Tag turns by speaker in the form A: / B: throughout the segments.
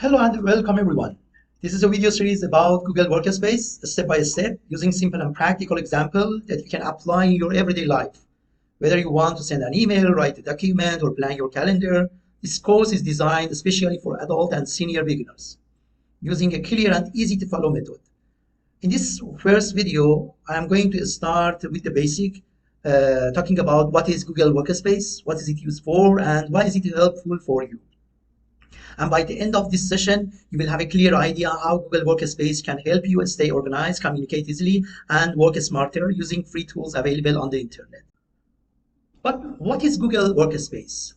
A: Hello and welcome everyone. This is a video series about Google Workspace, step by step, using simple and practical example that you can apply in your everyday life. Whether you want to send an email, write a document, or plan your calendar, this course is designed especially for adult and senior beginners, using a clear and easy to follow method. In this first video, I am going to start with the basic, talking about what is Google Workspace, what is it used for, and why is it helpful for you. And by the end of this session, you will have a clear idea how Google Workspace can help you stay organized, communicate easily, and work smarter using free tools available on the internet. But what is Google Workspace?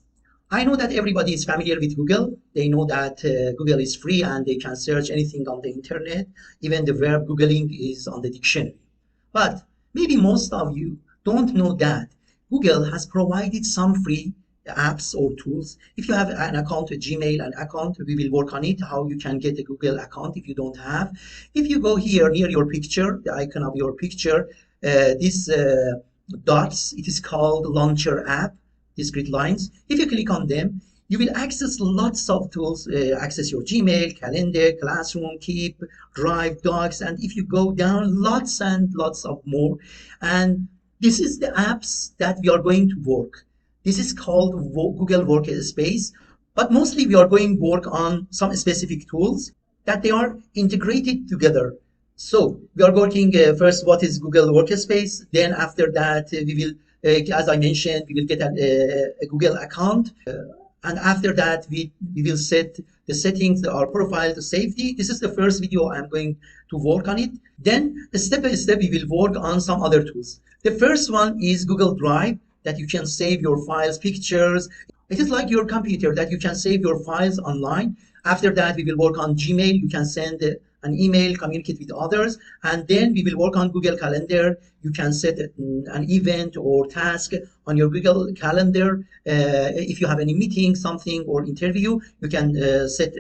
A: I know that everybody is familiar with Google. They know that Google is free and they can search anything on the internet. Even the verb Googling is on the dictionary. But maybe most of you don't know that Google has provided some free apps or tools. If you have an account, a Gmail an account, we will work on it, how you can get a Google account if you don't have. If you go here near your picture, the icon of your picture, these dots, it is called Launcher app, these grid lines. If you click on them, you will access lots of tools, access your Gmail, calendar, classroom, Keep, Drive, Docs, and if you go down, lots and lots of more. And this is the apps that we are going to work. This is called Google Workspace, but mostly we are going to work on some specific tools that they are integrated together. So we are working first what is Google Workspace, then after that we will, as I mentioned, we will get a Google account, and after that we will set the settings, our profile to safety. This is the first video I'm going to work on it. Then step by step we will work on some other tools. The first one is Google Drive, that you can save your files, pictures. It is like your computer that you can save your files online. After that, we will work on Gmail. You can send an email, communicate with others. And then we will work on Google Calendar. You can set an event or task on your Google Calendar. If you have any meeting, something, or interview, you can set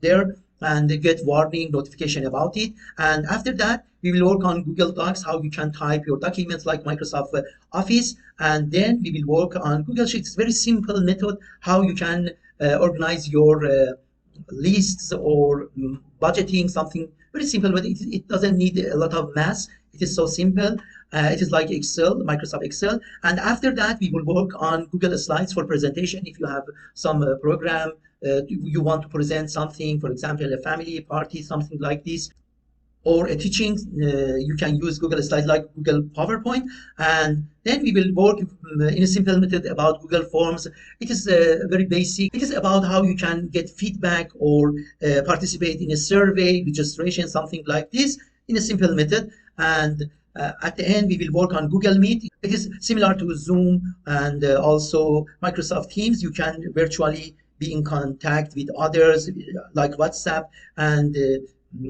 A: there and get warning notification about it. And after that, we will work on Google Docs, how you can type your documents like Microsoft Office. And then we will work on Google Sheets. Very simple method how you can organize your lists or budgeting, something very simple, but it doesn't need a lot of math. It is so simple. It is like Excel, Microsoft Excel. And after that, we will work on Google Slides for presentation. If you have some program, you want to present something, for example, a family party, something like this, or a teaching, you can use Google Slides like Google PowerPoint. And then we will work in a simple method about Google Forms. It is very basic. It is about how you can get feedback or participate in a survey, registration, something like this, in a simple method. And at the end, we will work on Google Meet. It is similar to Zoom and also Microsoft Teams. You can virtually be in contact with others like WhatsApp, and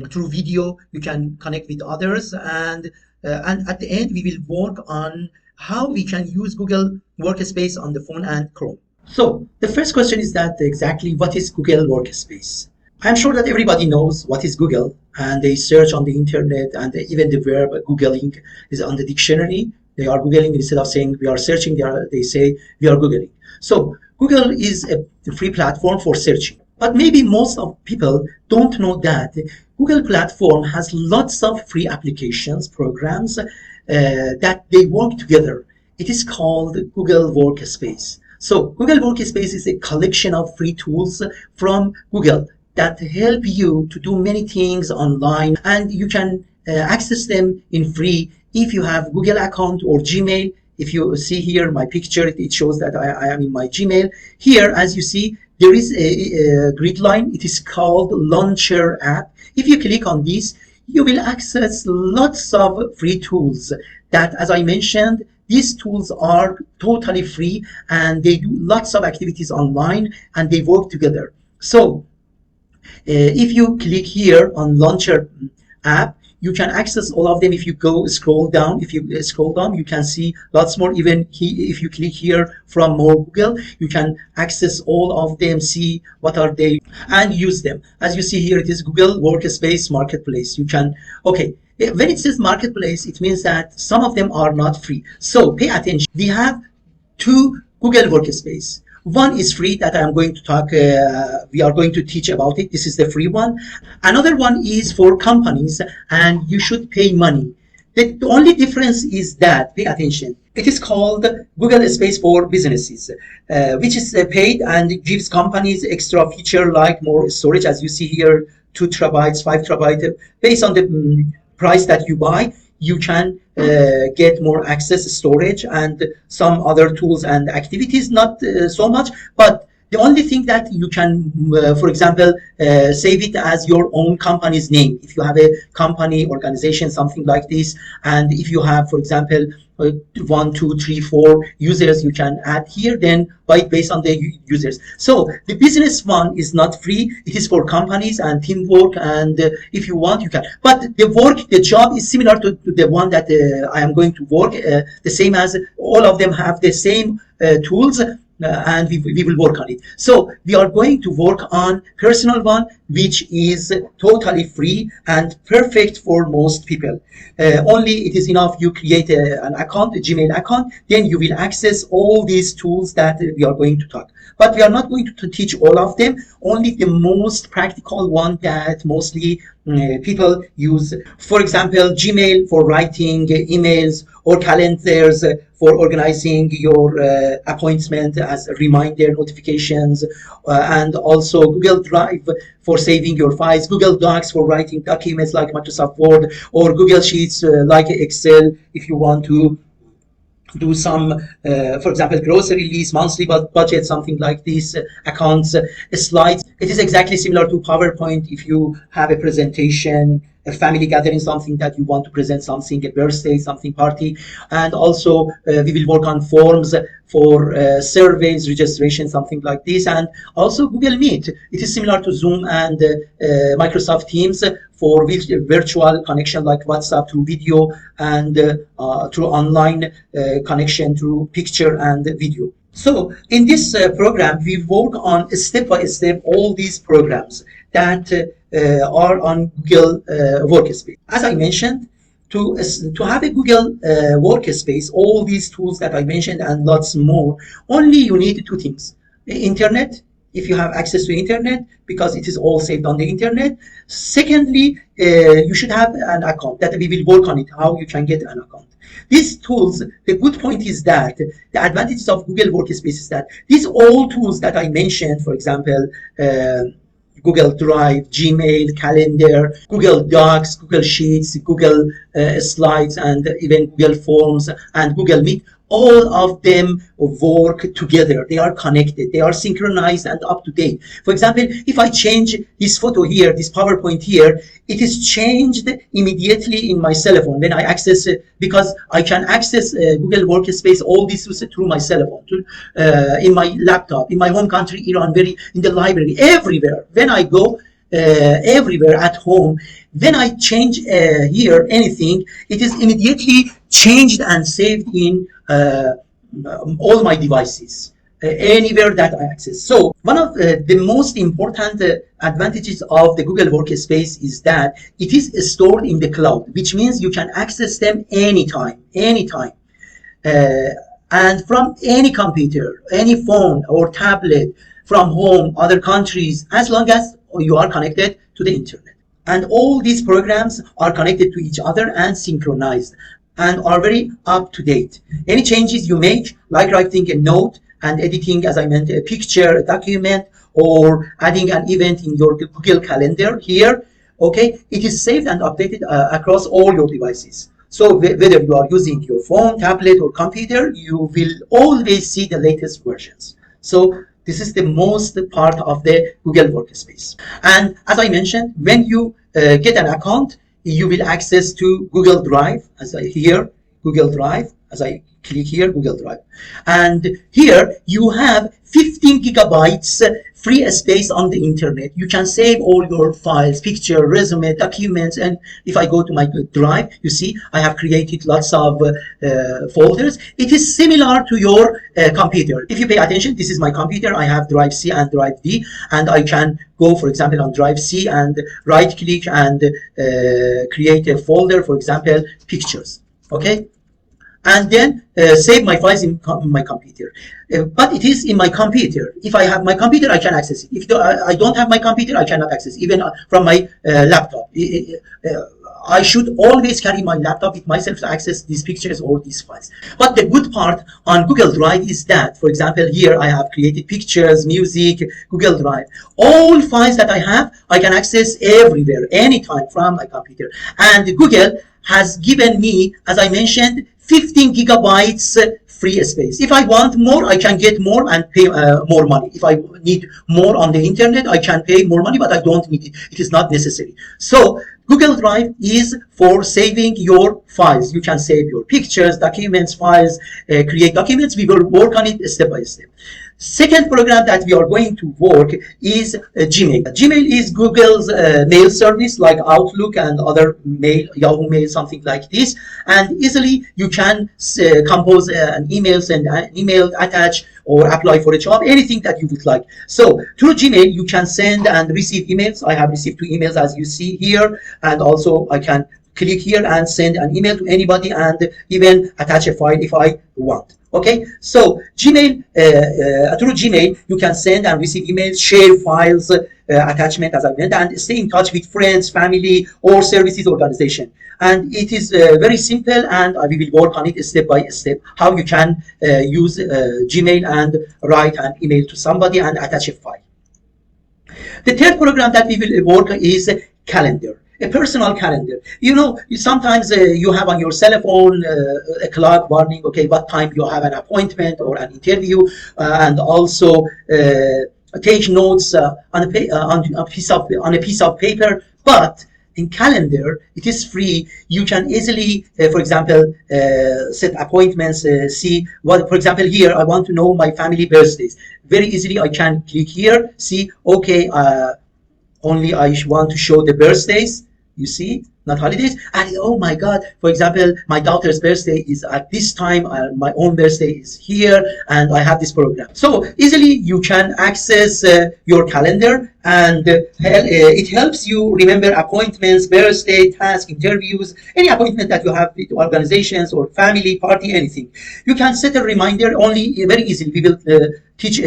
A: through video you can connect with others. And at the end, we will work on how we can use Google Workspace on the phone and Chrome. So the first question is that exactly what is Google Workspace? I'm sure that everybody knows what is Google, and they search on the internet, and even the verb Googling is on the dictionary. They are Googling instead of saying we are searching, they say we are Googling. So Google is a free platform for searching. But maybe most of people don't know that Google platform has lots of free applications, programs that they work together. It is called Google Workspace. So Google Workspace is a collection of free tools from Google that help you to do many things online, and you can access them in free if you have Google account or Gmail. If you see here my picture, it shows that I am in my Gmail. Here, as you see, there is a grid line. It is called Launcher app. If you click on this, you will access lots of free tools that, as I mentioned, these tools are totally free and they do lots of activities online and they work together. So if you click here on Launcher app, you can access all of them. If you go scroll down, you can see lots more. Even if you click here from more Google, you can access all of them, see what are they, and use them. As you see here, it is Google Workspace Marketplace. You can, okay, when it says Marketplace, it means that some of them are not free. So pay attention. We have two Google Workspace. One is free that I am going to talk, we are going to teach about it. This is the free one. Another one is for companies and you should pay money. The only difference is that, pay attention, it is called Google Space for Businesses, which is paid and gives companies extra feature like more storage, as you see here, 2 terabytes, 5 terabytes, based on the price that you buy. You can get more access storage and some other tools and activities, not so much, but the only thing that you can, for example, save it as your own company's name. If you have a company, organization, something like this, and if you have, for example, 1, 2, 3, 4 users you can add here, then based on the users. So the business one is not free. It is for companies and teamwork, and if you want, you can. But the job is similar to the one that I am going to work, the same as all of them have the same tools. And we will work on it. So we are going to work on personal one, which is totally free and perfect for most people. Only it is enough you create an account, a Gmail account, then you will access all these tools that we are going to talk. But we are not going to teach all of them, only the most practical one that mostly people use. For example, Gmail for writing emails, or calendars for organizing your appointment as a reminder notifications, and also Google Drive for saving your files, Google Docs for writing documents like Microsoft Word, or Google Sheets like Excel if you want to do some, for example, grocery list, monthly budget, something like this, accounts, slides. It is exactly similar to PowerPoint if you have a presentation, a family gathering, something that you want to present, something, a birthday, something party. And also we will work on forms for surveys, registration, something like this. And also Google Meet. It is similar to Zoom and Microsoft Teams for virtual connection like WhatsApp through video, and through online connection through picture and video. So in this program, we work on step by step all these programs that are on Google Workspace. As I mentioned, to have a Google Workspace, all these tools that I mentioned and lots more, only you need 2 things: the internet, if you have access to internet, because it is all saved on the internet. Secondly, you should have an account, that we will work on it, how you can get an account. These tools, the good point is that the advantages of Google Workspace is that these all tools that I mentioned, for example, Google Drive, Gmail, Calendar, Google Docs, Google Sheets, Google Slides, and even Google Forms and Google Meet, all of them work together. They are connected, they are synchronized and up to date. For example, if I change this photo here, this PowerPoint here, it is changed immediately in my cell phone when I access it, because I can access Google Workspace, all this through my cell phone, in my laptop, in my home country, Iran, in the library, everywhere. When I go everywhere at home, when I change here anything, it is immediately changed and saved in all my devices, anywhere that I access. So one of the most important advantages of the Google Workspace is that it is stored in the cloud, which means you can access them anytime, and from any computer, any phone or tablet, from home, other countries, as long as you are connected to the internet. And all these programs are connected to each other and synchronized and are very up to date. Any changes you make, like writing a note and editing, as I meant, a picture, a document, or adding an event in your Google Calendar here, okay, it is saved and updated across all your devices. So whether you are using your phone, tablet, or computer, you will always see the latest versions. So this is the most part of the Google Workspace. And as I mentioned, when you get an account, you will access to Google Drive, as I here, Google Drive, as I click here, Google Drive. And here you have 15 gigabytes free space on the internet. You can save all your files, picture, resume, documents. And if I go to my Drive, you see I have created lots of folders. It is similar to your computer. If you pay attention, this is my computer. I have Drive C and Drive D, and I can go, for example, on Drive C and right click and create a folder, for example, pictures. Okay. and then save my files in my computer. But it is in my computer. If I have my computer, I can access it. If I don't have my computer, I cannot access it, even from my laptop. I should always carry my laptop with myself to access these pictures or these files. But the good part on Google Drive is that, for example, here I have created pictures, music, Google Drive. All files that I have, I can access everywhere, anytime from my computer. And Google has given me, as I mentioned, 15 gigabytes free space. If I want more, I can get more and pay more money. If I need more on the internet, I can pay more money, but I don't need it. It is not necessary. So Google Drive is for saving your files. You can save your pictures, documents, files, create documents. We will work on it step by step. Second program that we are going to work is Gmail. Gmail is Google's mail service like Outlook and other mail, Yahoo Mail, something like this. And easily you can compose an email, send an email, attach or apply for a job, anything that you would like. So through Gmail, you can send and receive emails. I have received 2 emails as you see here. And also I can click here and send an email to anybody and even attach a file if I want. Okay, so Gmail, through Gmail, you can send and receive emails, share files, attachment as I mentioned, and stay in touch with friends, family, or services organization. And it is very simple, and we will work on it step by step, how you can use Gmail and write an email to somebody and attach a file. The third program that we will work is Calendar. A personal calendar. You know, sometimes you have on your cell phone a clock warning, okay, what time you have an appointment or an interview, and also take notes on a piece of paper. But in Calendar, it is free. You can easily, for example, set appointments, see what, for example, here, I want to know my family birthdays. Very easily, I can click here, see, okay, only I want to show the birthdays, you see, not holidays. And oh my God, for example, my daughter's birthday is at this time, my own birthday is here, and I have this program. So easily you can access your calendar, and it helps you remember appointments, birthday, tasks, interviews, any appointment that you have with organizations or family, party, anything. You can set a reminder only very easily. We will teach,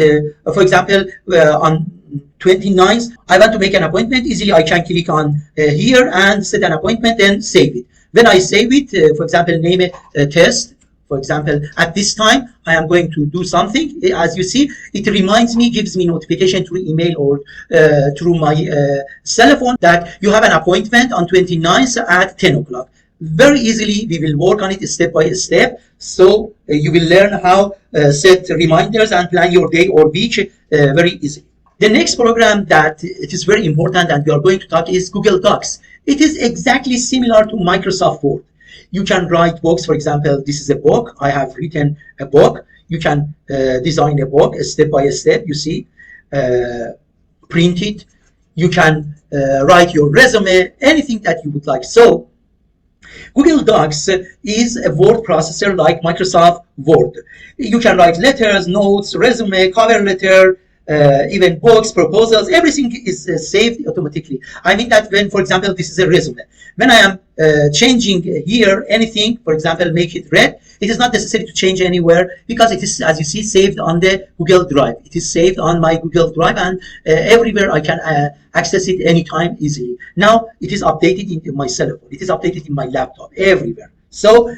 A: for example, on 29th, I want to make an appointment. Easily I can click on here and set an appointment and save it. When I save it, for example, name it test. For example, at this time, I am going to do something. As you see, it reminds me, gives me notification through email or through my cell phone that you have an appointment on 29th at 10 o'clock. Very easily, we will work on it step by step. So you will learn how set reminders and plan your day or week very easily. The next program that it is very important and we are going to talk is Google Docs. It is exactly similar to Microsoft Word. You can write books. For example, this is a book. I have written a book. You can design a book step by step. You see, print it. You can write your resume, anything that you would like. So Google Docs is a word processor like Microsoft Word. You can write letters, notes, resume, cover letter, even books, proposals, everything is saved automatically. I mean that when, for example, this is a resume. When I am changing here anything, for example, make it red, it is not necessary to change anywhere because it is, as you see, saved on the Google Drive. It is saved on my Google Drive, and everywhere I can access it anytime easily. Now it is updated in my cell phone. It is updated in my laptop, everywhere. So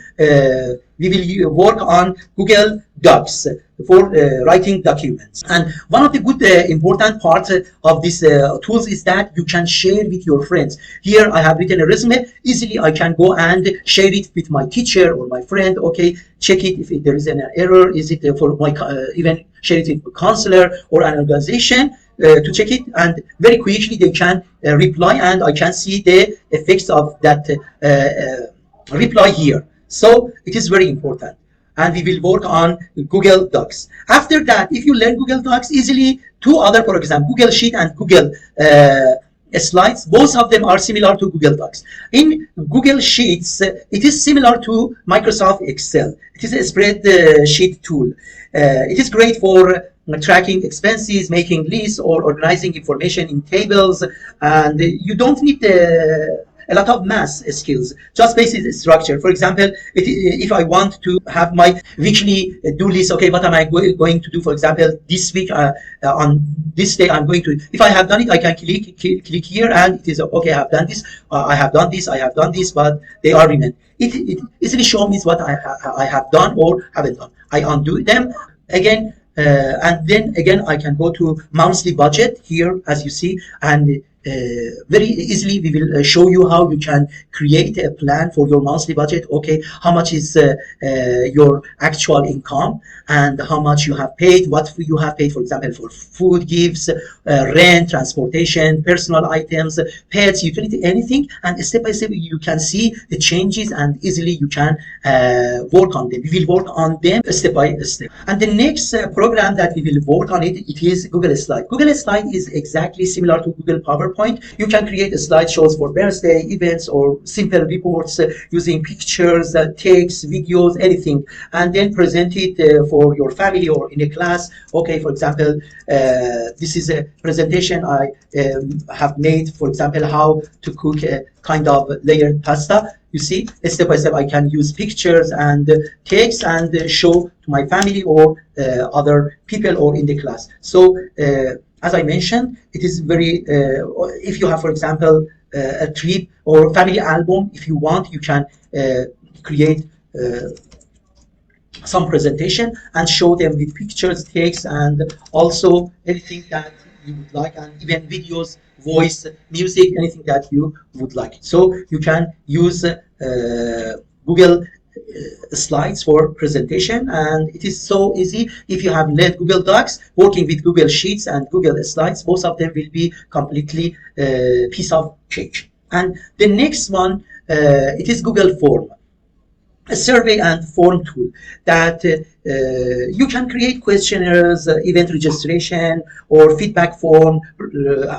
A: we will work on Google Docs for writing documents. And one of the good important parts of these tools is that you can share with your friends. Here I have written a resume. Easily I can go and share it with my teacher or my friend. Okay, check it if there is an error. Is it for my even share it with a counselor or an organization to check it, and very quickly they can reply, and I can see the effects of that reply here. So it is very important, and we will work on Google Docs. After that, if you learn Google Docs easily, 2 other programs, Google Sheet and Google Slides, both of them are similar to Google Docs. In Google Sheets, it is similar to Microsoft Excel. It is a spreadsheet tool. It is great for tracking expenses, making lists, or organizing information in tables, and you don't need a lot of math skills, just basic structure. For example, if I want to have my weekly do list, okay, what am I going to do? For example, this week on this day, I'm going to. If I have done it, I can click here, and it is okay. I have done this. I have done this. I have done this, but they are remain. It easily shows me what I have done or haven't done. I undo them again. And then again, I can go to monthly budget here, as you see, and very easily we will show you how you can create a plan for your monthly budget. Okay, how much is your actual income and how much you have paid, what you have paid, for example, for food, gifts, rent, transportation, personal items, pets, utility, anything, and step by step you can see the changes and easily you can work on them. We will work on them step by step. And the next program that we will work on it is Google Slide. Google Slide is exactly similar to Google PowerPoint. You can create slideshows for birthday, events, or simple reports using pictures, text, videos, anything, and then present it for your family or in a class. Okay, for example, this is a presentation I have made, for example, how to cook a kind of layered pasta. You see, step by step, I can use pictures and text and show to my family or other people or in the class. So, as I mentioned, it is very, if you have, for example, a trip or family album, if you want, you can create some presentation and show them with pictures, text, and also anything that you would like, and even videos, voice, music, anything that you would like. So you can use Google Slides for presentation, and it is so easy. If you have learned Google Docs, working with Google Sheets and Google Slides, both of them will be completely piece of cake. And the next one, it is Google Form, a survey and form tool that you can create questionnaires, event registration, or feedback form.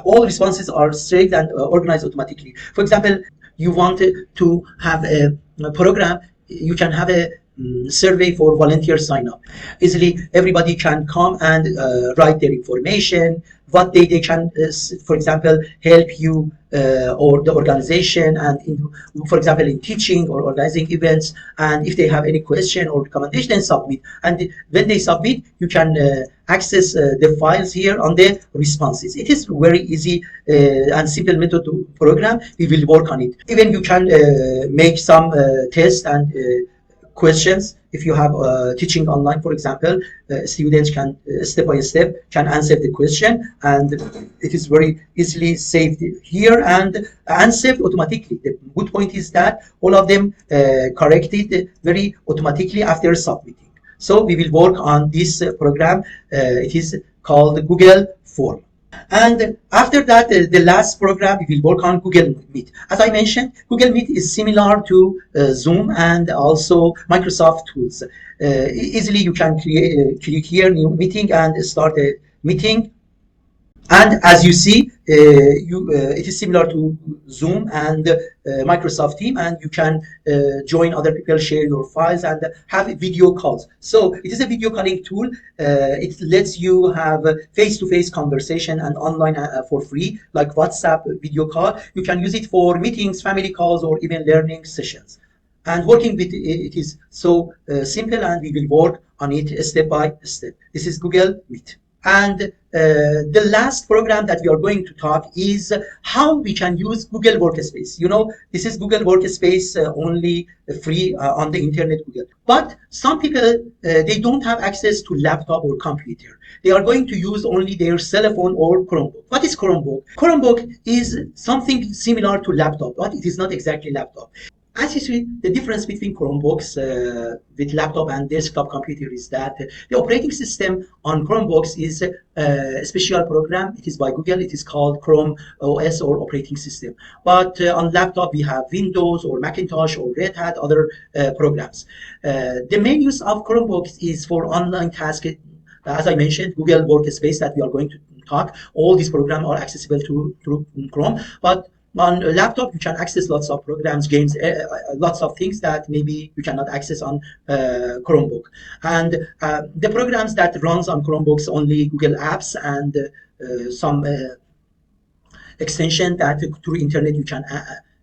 A: All responses are saved and organized automatically. For example, you wanted to have a program, you can have a survey for volunteer sign up. Easily, everybody can come and write their information, what they can, for example, help you or the organization, and for example, in teaching or organizing events. And if they have any question or recommendation, then submit. And when they submit, you can access the files here on the responses. It is very easy and simple method to program. We will work on it. Even you can make some tests and questions. If you have teaching online, for example, students can step by step can answer the question, and it is very easily saved here and saved automatically. The good point is that all of them corrected very automatically after submitting. So we will work on this program. It is called Google Form. And after that, the last program, we will work on Google Meet. As I mentioned, Google Meet is similar to Zoom and also Microsoft tools. Easily, you can click here, new meeting, and start a meeting. And as you see, it is similar to Zoom and Microsoft Teams, and you can join other people, share your files, and have video calls. So it is a video calling tool. It lets you have face-to-face conversation and online for free, like WhatsApp video call. You can use it for meetings, family calls, or even learning sessions. And working with it is so simple, and we will work on it step by step. This is Google Meet. And the last program that we are going to talk is how we can use Google Workspace. You know, this is Google Workspace only free on the internet, Google. But some people, they don't have access to laptop or computer. They are going to use only their cell phone or Chromebook. What is Chromebook? Chromebook is something similar to laptop, but it is not exactly laptop. As you see, the difference between Chromebooks with laptop and desktop computer is that the operating system on Chromebooks is a special program. It is by Google. It is called Chrome OS or operating system. But on laptop, we have Windows or Macintosh or Red Hat, other programs. The main use of Chromebooks is for online tasks. As I mentioned, Google Workspace that we are going to talk. All these programs are accessible through Chrome. But on a laptop, you can access lots of programs, games, lots of things that maybe you cannot access on Chromebook. And the programs that runs on Chromebooks only Google Apps and some extension that through internet you can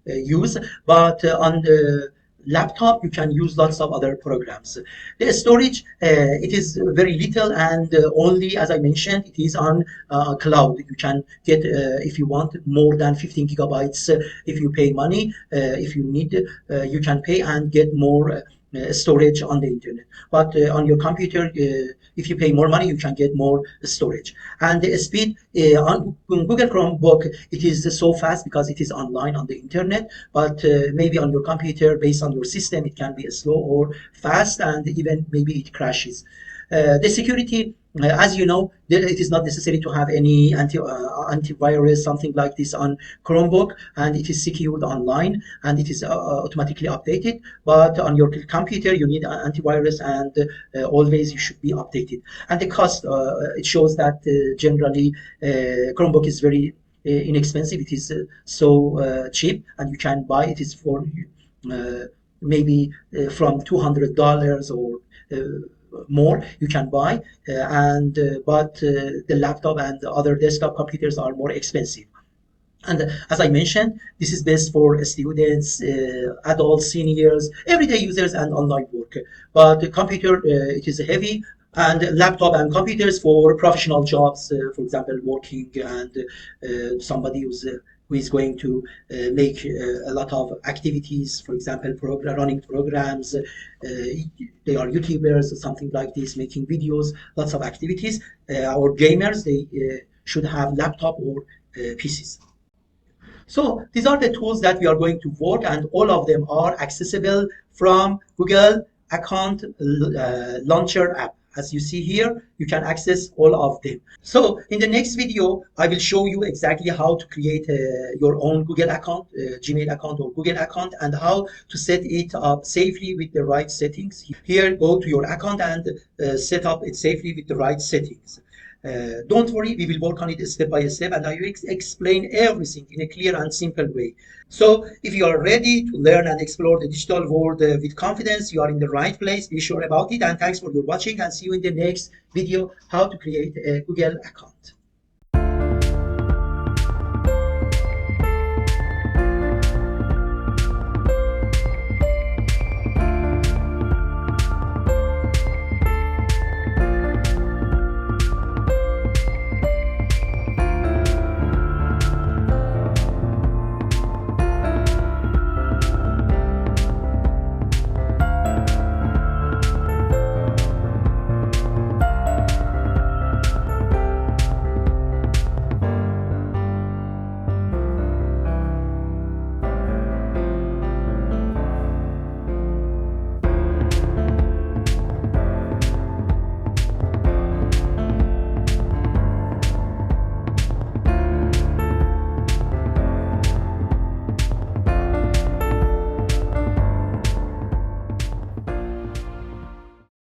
A: use, but on the laptop you can use lots of other programs. The storage, it is very little, and only, as I mentioned, it is on cloud. You can get, if you want, more than 15 gigabytes if you pay money. If you need, you can pay and get more storage on the internet. But on your computer, if you pay more money, you can get more storage. And the speed on Google Chromebook, it is so fast because it is online on the internet. But maybe on your computer, based on your system, it can be slow or fast, and even maybe it crashes. The security, as you know, it is not necessary to have any antivirus, something like this on Chromebook, and it is secured online, and it is automatically updated. But on your computer, you need antivirus, and always you should be updated. And the cost, it shows that generally Chromebook is very inexpensive. It is so cheap, and you can buy it is for maybe from $200 or more you can buy, but the laptop and the other desktop computers are more expensive. And as I mentioned, this is best for students, adults, seniors, everyday users, and online work. But the computer, it is heavy, and laptop and computers for professional jobs, for example, working, and somebody who is going to make a lot of activities, for example, running programs, they are YouTubers or something like this, making videos, lots of activities, or gamers, they should have laptop or PCs. So these are the tools that we are going to work, and all of them are accessible from Google Account Launcher app. As you see here, you can access all of them. So in the next video, I will show you exactly how to create your own Google account, Gmail account or Google account, and how to set it up safely with the right settings. Here, go to your account and set up it safely with the right settings. Don't worry, we will work on it step by step, and I will explain everything in a clear and simple way. So if you are ready to learn and explore the digital world with confidence, you are in the right place. Be sure about it, and thanks for your watching, and see you in the next video, how to create a Google account.